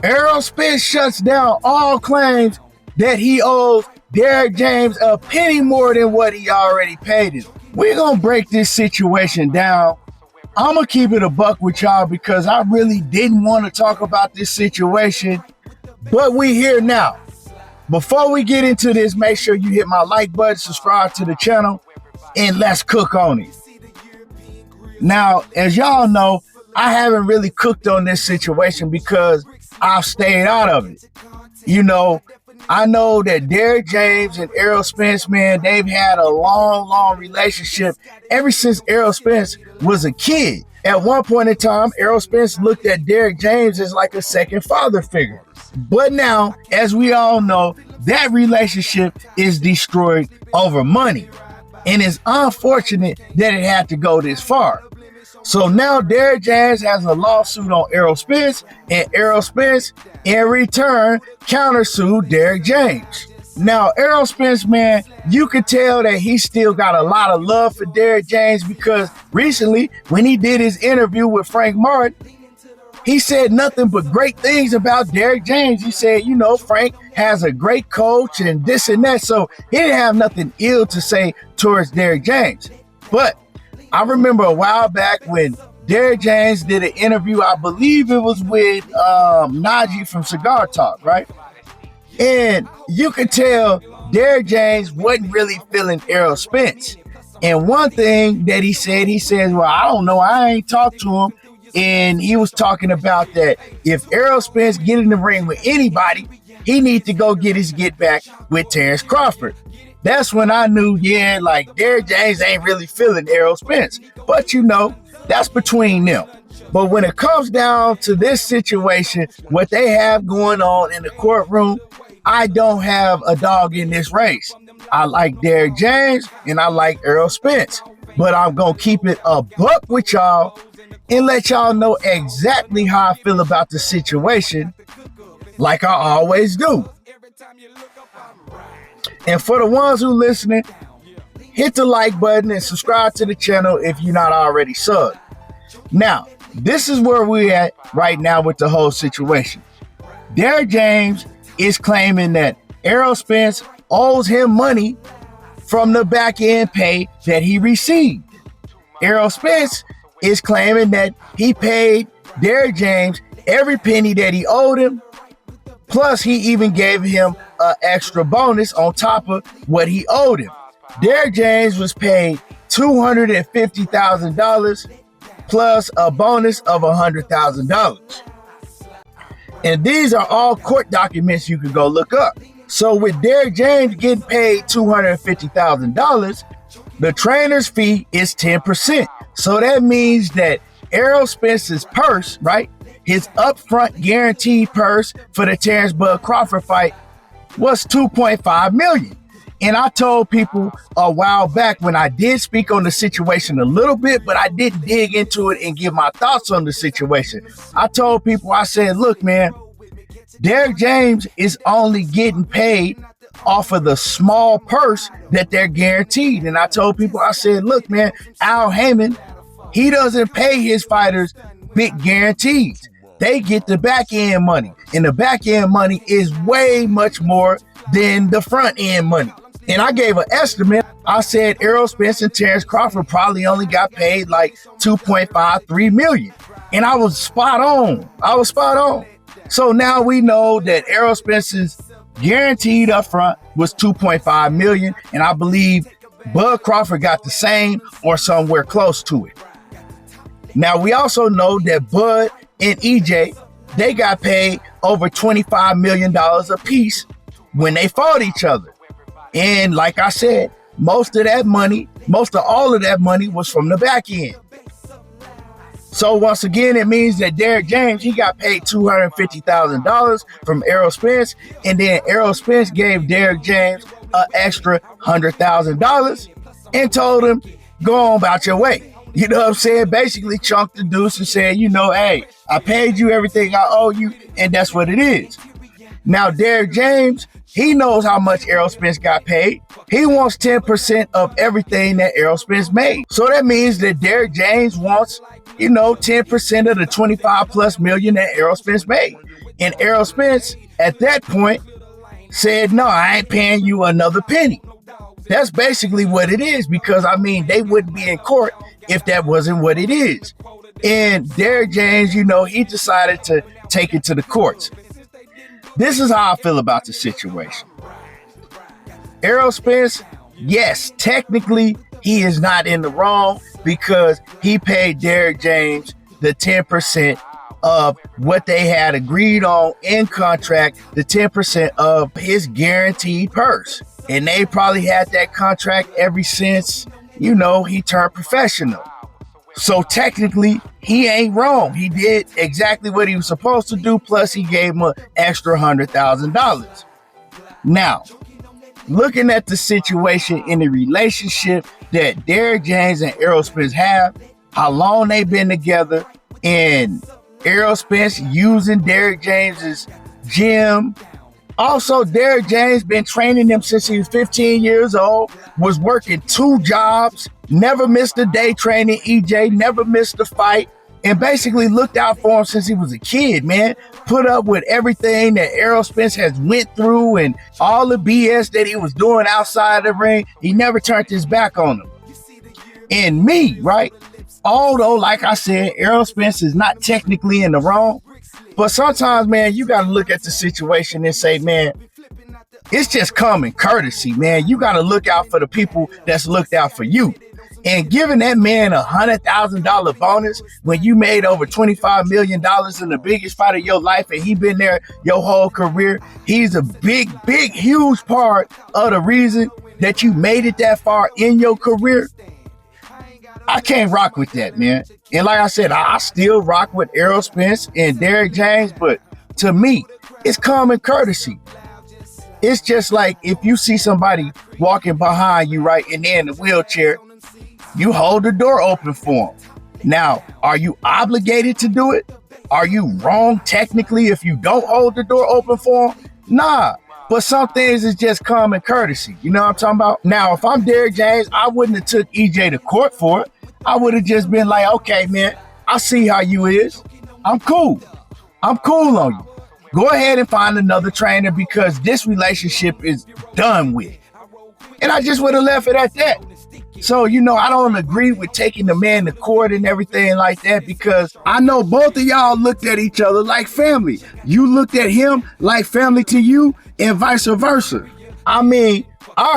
Errol Spence shuts down all claims that he owes Derrick James a penny more than what he already paid him. We're going to break this situation down. I'm going to keep it a buck with y'all because I really didn't want to talk about this situation, but we here now. Before we get into this, make sure you hit my like button, subscribe to the channel, and let's cook on it. Now, as y'all know, I haven't really cooked on this situation because I've stayed out of it. You know, I know that Derrick James and Errol Spence, man, they've had a long relationship ever since Errol Spence was a kid. At one point in time, Errol Spence looked at Derrick James as like a second father figure. But now, as we all know, that relationship is destroyed over money. And it's unfortunate that it had to go this far. So now Derrick James has a lawsuit on Errol Spence, and Errol Spence, in return, countersued Derrick James. Now, Errol Spence, man, you could tell that he still got a lot of love for Derrick James because recently, when he did his interview with Frank Martin, he said nothing but great things about Derrick James. He said, you know, Frank has a great coach and this and that. So he didn't have nothing ill to say towards Derrick James. But I remember a while back when Derrick James did an interview, I believe it was with Najee from Cigar Talk, right? And you could tell Derrick James wasn't really feeling Errol Spence. And one thing that he said, well, I don't know, I ain't talked to him. And he was talking about that if Errol Spence get in the ring with anybody, he needs to go get his get back with Terrence Crawford. That's when I knew, yeah, like Derrick James ain't really feeling Errol Spence. But you know, that's between them. But when it comes down to this situation, what they have going on in the courtroom, I don't have a dog in this race. I like Derrick James and I like Errol Spence. But I'm going to keep it a buck with y'all and let y'all know exactly how I feel about the situation, like I always do. And for the ones who listening, hit the like button and subscribe to the channel if you're not already subbed. Now, this is where we're at right now with the whole situation. Derrick James is claiming that Errol Spence owes him money from the back end pay that he received. Errol Spence is claiming that he paid Derrick James every penny that he owed him, plus he even gave him an extra bonus on top of what he owed him. Derrick James was paid $250,000 plus a bonus of $100,000. And these are all court documents you can go look up. So with Derrick James getting paid $250,000, the trainer's fee is 10%. So that means that Errol Spence's purse, right, his upfront guaranteed purse for the Terrence Bud Crawford fight was $2.5 million. And I told people a while back when I did speak on the situation a little bit, but I didn't dig into it and give my thoughts on the situation. I told people, I said, look, man, Derrick James is only getting paid off of the small purse that they're guaranteed. And I told people, I said, look, man, Al Heyman, he doesn't pay his fighters big guarantees. They get the back end money, and the back end money is way much more than the front end money. And I gave an estimate. I said Errol Spence and Terrence Crawford probably only got paid like $2.53 million. And I was spot on. So now we know that Errol Spence's guaranteed up front was $2.5 million. And I believe Bud Crawford got the same or somewhere close to it. Now, we also know that Bud and EJ, they got paid over $25 million a piece when they fought each other. And like I said, most of all of that money was from the back end. So once again, it means that Derrick James, he got paid $250,000 from Errol Spence, and then Errol Spence gave Derrick James an extra $100,000 and told him, go on about your way. You know what I'm saying? Basically chunked the deuce and said, you know, hey, I paid you everything I owe you, and that's what it is. Now, Derrick James, he knows how much Errol Spence got paid. He wants 10% of everything that Errol Spence made. So that means that Derrick James wants, 10% of the 25 plus million that Errol Spence made. And Errol Spence, at that point, said, no, I ain't paying you another penny. That's basically what it is, because, they wouldn't be in court if that wasn't what it is. And Derrick James, he decided to take it to the courts. This is how I feel about the situation. Errol Spence, yes, technically he is not in the wrong because he paid Derrick James the 10% of what they had agreed on in contract, the 10% of his guaranteed purse. And they probably had that contract ever since, he turned professional. So technically, he ain't wrong. He did exactly what he was supposed to do, plus he gave him an extra $100,000. Now, looking at the situation in the relationship that Derrick James and Errol Spence have, how long they've been together, and Errol Spence using Derrick James's gym. Also, Derrick James been training him since he was 15 years old, was working 2 jobs, never missed a day training EJ, never missed a fight, and basically looked out for him since he was a kid, man. Put up with everything that Errol Spence has went through and all the BS that he was doing outside the ring. He never turned his back on him. And me, right? Although, like I said, Errol Spence is not technically in the wrong, but sometimes, man, you got to look at the situation and say, man, it's just common courtesy, man. You got to look out for the people that's looked out for you. And giving that man $100,000 bonus when you made over $25 million in the biggest fight of your life, and he been there your whole career, he's a big, huge part of the reason that you made it that far in your career. I can't rock with that, man. And like I said, I still rock with Errol Spence and Derrick James, but to me, it's common courtesy. It's just like if you see somebody walking behind you, right, and they're in a wheelchair, you hold the door open for them. Now, are you obligated to do it? Are you wrong technically if you don't hold the door open for them? Nah. But some things is just common courtesy. You know what I'm talking about? Now, if I'm Derrick James, I wouldn't have took EJ to court for it. I would have just been like, okay, man, I see how you is. I'm cool. I'm cool on you. Go ahead and find another trainer because this relationship is done with. And I just would have left it at that. So, I don't agree with taking the man to court and everything like that because I know both of y'all looked at each other like family. You looked at him like family to you and vice versa. I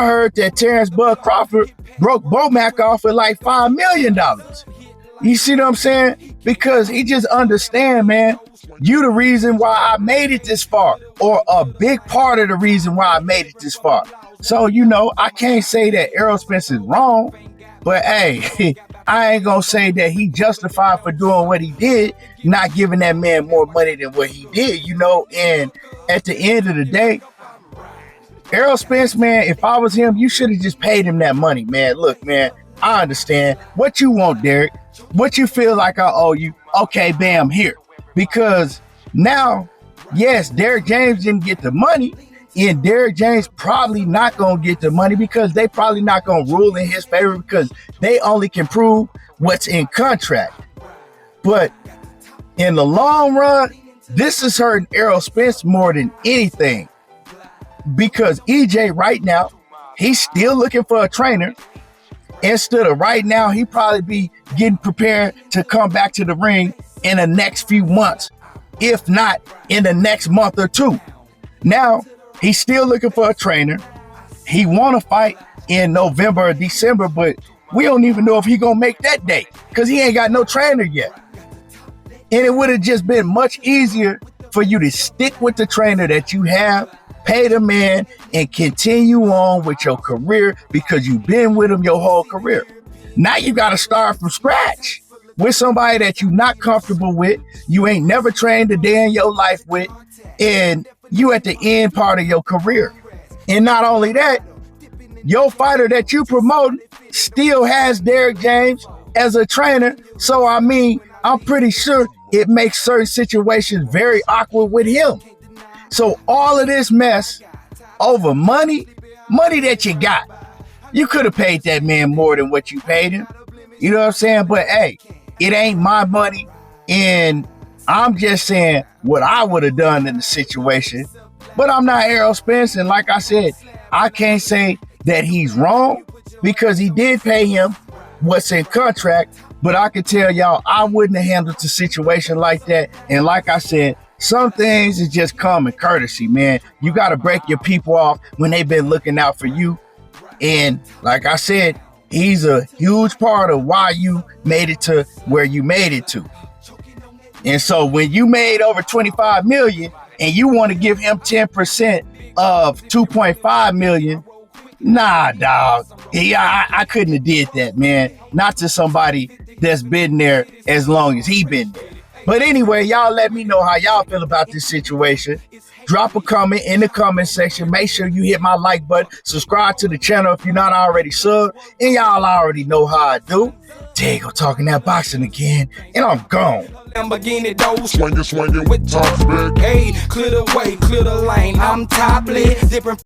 heard that Terrence Bud Crawford broke Bomac off with like $5 million. You see what I'm saying? Because he just understand, man, you the reason why I made it this far, or a big part of the reason why I made it this far. So, I can't say that Errol Spence is wrong, but hey, I ain't gonna say that he justified for doing what he did, not giving that man more money than what he did, and at the end of the day, Errol Spence, man, if I was him, you should have just paid him that money, man. Look, man, I understand what you want, Derrick, what you feel like I owe you. Okay, bam, here. Because now, yes, Derrick James didn't get the money, and Derrick James probably not going to get the money because they probably not going to rule in his favor because they only can prove what's in contract. But in the long run, this is hurting Errol Spence more than anything because EJ right now, he's still looking for a trainer. Instead of right now, he probably be getting prepared to come back to the ring in the next few months, if not in the next month or two. Now, he's still looking for a trainer. He want to fight in November or December, but we don't even know if he going to make that date because he ain't got no trainer yet. And it would have just been much easier for you to stick with the trainer that you have, pay the man, and continue on with your career because you've been with him your whole career. Now you got to start from scratch with somebody that you're not comfortable with, you ain't never trained a day in your life with, and you at the end part of your career. And not only that, your fighter that you promote still has Derrick James as a trainer. So, I'm pretty sure it makes certain situations very awkward with him. So all of this mess over money that you got, you could have paid that man more than what you paid him. You know what I'm saying? But hey, it ain't my money, and I'm just saying what I would have done in the situation. But I'm not Errol Spence, and like I said, I can't say that he's wrong because he did pay him what's in contract. But I can tell y'all, I wouldn't have handled the situation like that. And like I said, some things is just common courtesy, man. You got to break your people off when they've been looking out for you. And like I said, he's a huge part of why you made it to where you made it to. And so when you made over 25 million and you want to give him 10% of 2.5 million, nah, dog. Yeah, I couldn't have did that, man. Not to somebody that's been there as long as he been there. But anyway, y'all let me know how y'all feel about this situation. Drop a comment in the comment section. Make sure you hit my like button. Subscribe to the channel if you're not already subbed. And y'all already know how I do. Diego talking that boxing again. And I'm gone. Lamborghini doors, swinging with top spec. Hey, clear the way, clear the lane. I'm topless, different.